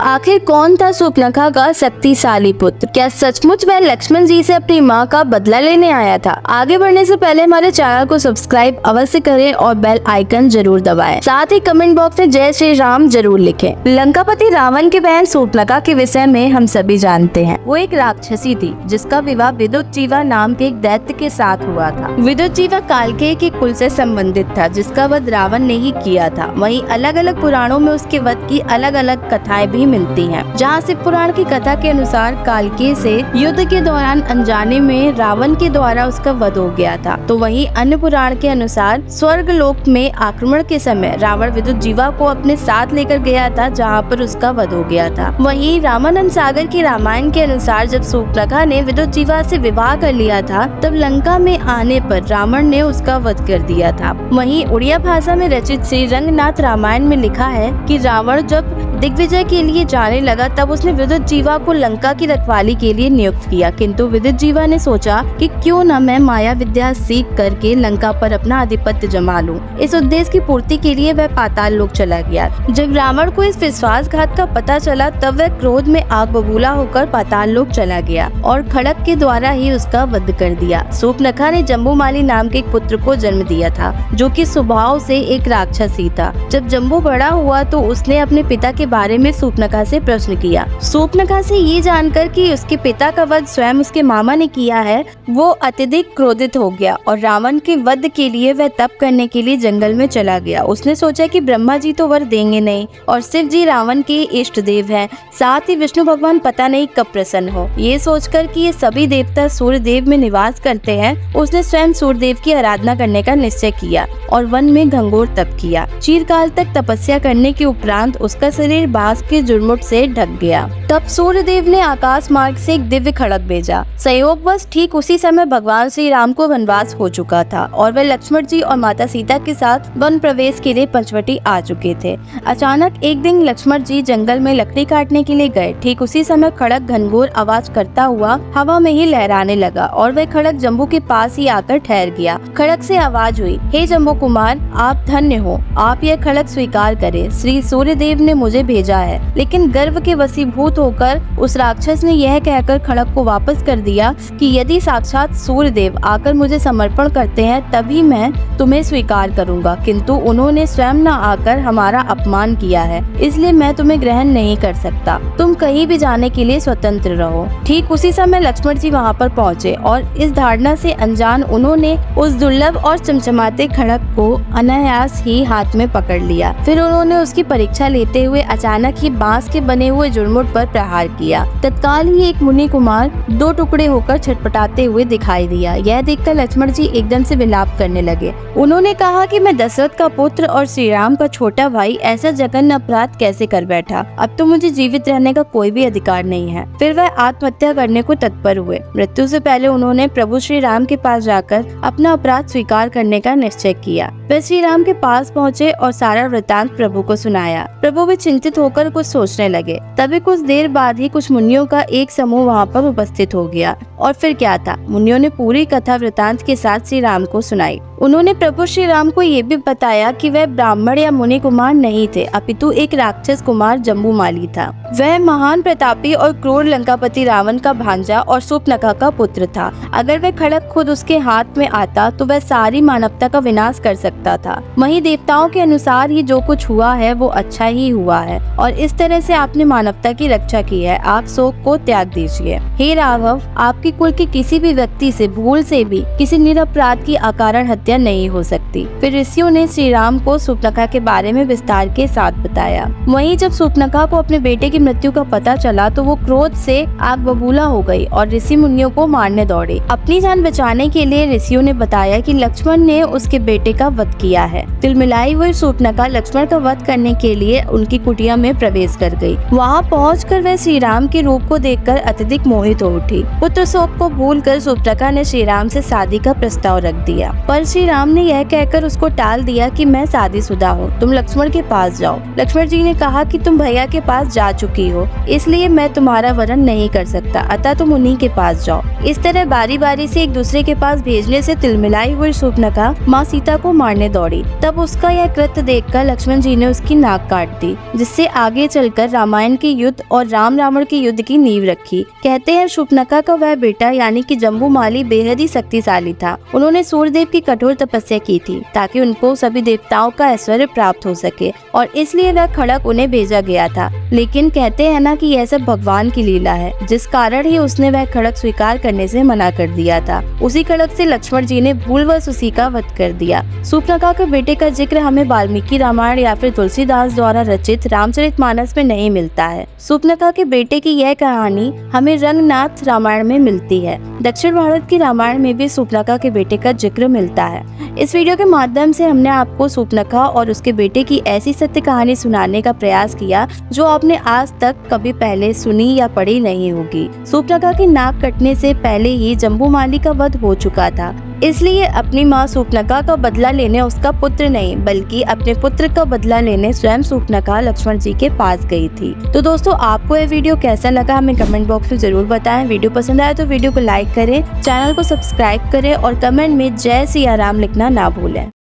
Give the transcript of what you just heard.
आखिर कौन था शूर्पणखा का शक्तिशाली पुत्र? क्या सचमुच वह लक्ष्मण जी से अपनी मां का बदला लेने आया था? आगे बढ़ने से पहले हमारे चैनल को सब्सक्राइब अवश्य करें और बेल आइकन जरूर दबाएं। साथ ही कमेंट बॉक्स में जय श्री राम जरूर लिखें। लंकापति रावण की बहन शूर्पणखा के विषय में हम सभी जानते हैं। वो एक राक्षसी थी जिसका विवाह विदुजीवा नाम के एक दैत्य के साथ हुआ था। विदुजीवा कालकेय के कुल से संबंधित था जिसका वध रावण ने ही किया था। वहीं अलग अलग पुराणों में उसके वध की अलग अलग कथाएं भी मिलती हैं। जहाँ शिव पुराण की कथा के अनुसार कालकेय से युद्ध के दौरान अनजाने में रावण के द्वारा उसका वध हो गया था, तो वहीं अन्य पुराण के अनुसार स्वर्ग लोक में आक्रमण के समय रावण विदुजीवा को अपने साथ लेकर गया था, जहाँ पर उसका वध हो गया था। वहीं रामानंद सागर की रामायण के अनुसार जब शूर्पणखा ने विदुजीवा से विवाह कर लिया था, तब लंका में आने पर रावण ने उसका वध कर दिया था। वहीं उड़िया भाषा में रचित श्री रंगनाथ रामायण में लिखा है कि रावण जब दिग्विजय के लिए जाने लगा तब उसने विदुजीवा को लंका की रखवाली के लिए नियुक्त किया, किंतु विदुजीवा ने सोचा कि क्यों न मैं माया विद्या सीख करके लंका पर अपना आधिपत्य जमा लूं। इस उद्देश्य की पूर्ति के लिए वह पाताल लोक चला गया। जब रावण को इस विश्वासघात का पता चला तब वह क्रोध में आग बबूला होकर पाताल लोक चला गया और खड़ग के द्वारा ही उसका वध कर दिया। शूर्पणखा ने जम्बूमाली नाम के एक पुत्र को जन्म दिया था जो कि स्वभाव से एक राक्षस ही था। जब जम्बू बड़ा हुआ तो उसने अपने पिता के बारे में शूर्पणखा से प्रश्न किया। शूर्पणखा से ये जानकर कि उसके पिता का वध स्वयं उसके मामा ने किया है, वो अत्यधिक क्रोधित हो गया और रावण के वध के लिए वह तप करने के लिए जंगल में चला गया। उसने सोचा कि ब्रह्मा जी तो वर देंगे नहीं और शिव जी रावण के इष्ट देव हैं, साथ ही विष्णु भगवान पता नहीं कब प्रसन्न हो। ये सोचकर कि ये सभी देवता सूर्य देव में निवास करते हैं, उसने स्वयं सूर्य देव की आराधना करने का निश्चय किया और वन में घंघोर तप किया। चिरकाल तक तपस्या करने के उपरांत उसका शरीर बांस के जुड़मुट से ढक गया। तब सूर्य देव ने आकाश मार्ग से एक दिव्य खड़ग भेजा। संयोगवश ठीक उसी समय भगवान श्री राम को वनवास हो चुका था और वे लक्ष्मण जी और माता सीता के साथ वन प्रवेश के लिए पंचवटी आ चुके थे। अचानक एक दिन लक्ष्मण जी जंगल में लकड़ी काटने के लिए गए। ठीक उसी समय खड़ग घनघोर आवाज करता हुआ हवा में ही लहराने लगा और वह खड़ग जम्बू के पास ही आकर ठहर गया। खड़ग से आवाज हुई, हे जम्बू कुमार, आप धन्य हो, आप यह खड़ग स्वीकार करें। श्री सूर्य देव ने मुझे भेजा है। लेकिन गर्व के वशीभूत होकर उस राक्षस ने यह कहकर खड़ग को वापस कर दिया कि यदि साक्षात सूर्य देव आकर मुझे समर्पण करते हैं तभी मैं तुम्हें स्वीकार करूंगा, किंतु उन्होंने स्वयं न आकर हमारा अपमान किया है, इसलिए मैं तुम्हें ग्रहण नहीं कर सकता। तुम कहीं भी जाने के लिए स्वतंत्र रहो। ठीक उसी समय लक्ष्मण जी वहाँ पर पहुँचे और इस धारणा से अनजान उन्होंने उस दुर्लभ और चमचमाते खड़ग को अनायास ही हाथ में पकड़ लिया। फिर उन्होंने उसकी परीक्षा लेते हुए अचानक ही बांस के बने हुए जुड़मुट पर प्रहार किया। तत्काल ही एक मुनि कुमार दो टुकड़े होकर छटपटाते हुए दिखाई दिया। यह देखकर लक्ष्मण जी एकदम से विलाप करने लगे। उन्होंने कहा कि मैं दशरथ का पुत्र और श्री राम का छोटा भाई ऐसा जघन्य अपराध कैसे कर बैठा। अब तो मुझे जीवित रहने का कोई भी अधिकार नहीं है। फिर वह आत्महत्या करने को तत्पर हुए। मृत्यु से पहले उन्होंने प्रभु श्री राम के पास जाकर अपना अपराध स्वीकार करने का निश्चय किया। वे श्री राम के पास पहुँचे और सारा वृतांत प्रभु को सुनाया। प्रभु भी चिंतित होकर कुछ सोचने लगे। तभी कुछ देर बाद ही कुछ मुनियों का एक समूह वहाँ पर उपस्थित हो गया और फिर क्या था, मुनियों ने पूरी कथा वृतांत के साथ श्री राम को सुनाई। उन्होंने प्रभु श्री राम को ये भी बताया कि वह ब्राह्मण या मुनि कुमार नहीं थे, अपितु एक राक्षस कुमार जम्बूमाली था। वह महान प्रतापी और क्रूर लंकापति रावण का भांजा और शूर्पणखा का पुत्र था। अगर वह खड़ग खुद उसके हाथ में आता तो वह सारी मानवता का विनाश कर सकता था। वहीं देवताओं के अनुसार ही जो कुछ हुआ है वो अच्छा ही हुआ है और इस तरह से आपने मानवता की रक्षा की है। आप शोक को त्याग दीजिए। हे राघव, आपके कुल के किसी भी व्यक्ति से भूल से भी किसी निरपराध की अकारण हत्या नहीं हो सकती। फिर ऋषियों ने श्री राम को शूर्पणखा के बारे में विस्तार के साथ बताया। वहीं जब शूर्पणखा को अपने बेटे की मृत्यु का पता चला तो वो क्रोध से आग बबूला हो गई और ऋषि मुनियों को मारने दौड़े। अपनी जान बचाने के लिए ऋषियों ने बताया कि लक्ष्मण ने उसके बेटे का वध किया है। तिलमिलाई हुई शूर्पणखा लक्ष्मण का वध करने के लिए उनकी कुटिया में प्रवेश कर गई। वहाँ पहुंचकर वह श्री राम के रूप को देखकर अत्यधिक मोहित हो उठी। पुत्र शोक को भूलकर शूर्पणखा ने श्री राम से शादी का प्रस्ताव रख दिया, पर श्री राम ने यह कहकर उसको टाल दिया कि मैं शादीशुदा हूँ, तुम लक्ष्मण के पास जाओ। लक्ष्मण जी ने कहा कि तुम भैया के पास जा चुकी हो, इसलिए मैं तुम्हारा वरण नहीं कर सकता, अतः तुम उन्हीं के पास जाओ। इस तरह बारी बारी से एक दूसरे के पास भेजने से तिलमिलाई हुई शूर्पणखा माँ सीता को मारने दौड़ी। तब उसका यह कृत्य देखकर लक्ष्मण जी ने उसकी नाक काट दी, जिससे जिससे आगे चलकर रामायण के युद्ध और राम रावण के युद्ध की नींव रखी। कहते हैं शूर्पणखा का वह बेटा यानी कि जम्बूमाली बेहद ही शक्तिशाली था। उन्होंने सूर्यदेव की कठोर तपस्या की थी ताकि उनको सभी देवताओं का ऐश्वर्य प्राप्त हो सके और इसलिए वह खड़ग उन्हें भेजा गया था। लेकिन कहते हैं ना कि यह सब भगवान की लीला है, जिस कारण ही उसने वह खड़ग स्वीकार करने से मना कर दिया था। उसी खड़ग से लक्ष्मण जी ने भूलवश उसी का वध कर दिया। शूर्पणखा के बेटे का जिक्र हमें वाल्मीकि रामायण या फिर तुलसीदास द्वारा रचित रामचरितमानस में नहीं मिलता है। शूर्पणखा के बेटे की यह कहानी हमें रंगनाथ रामायण में मिलती है। दक्षिण भारत की रामायण में भी शूर्पणखा के बेटे का जिक्र मिलता है। इस वीडियो के माध्यम से हमने आपको शूर्पणखा और उसके बेटे की ऐसी सत्य कहानी सुनाने का प्रयास किया जो आपने आज तक कभी पहले सुनी या पढ़ी नहीं होगी। शूर्पणखा की नाक कटने से पहले ही जम्बूमाली का वध हो चुका था, इसलिए अपनी माँ शूर्पणखा का बदला लेने उसका पुत्र नहीं बल्कि अपने पुत्र का बदला लेने स्वयं शूर्पणखा लक्ष्मण जी के पास गई थी। तो दोस्तों, आपको यह वीडियो कैसा लगा हमें कमेंट बॉक्स में जरूर बताएं। वीडियो पसंद आए तो वीडियो को लाइक करें, चैनल को सब्सक्राइब करें और कमेंट में जय सिया राम लिखना ना भूलें।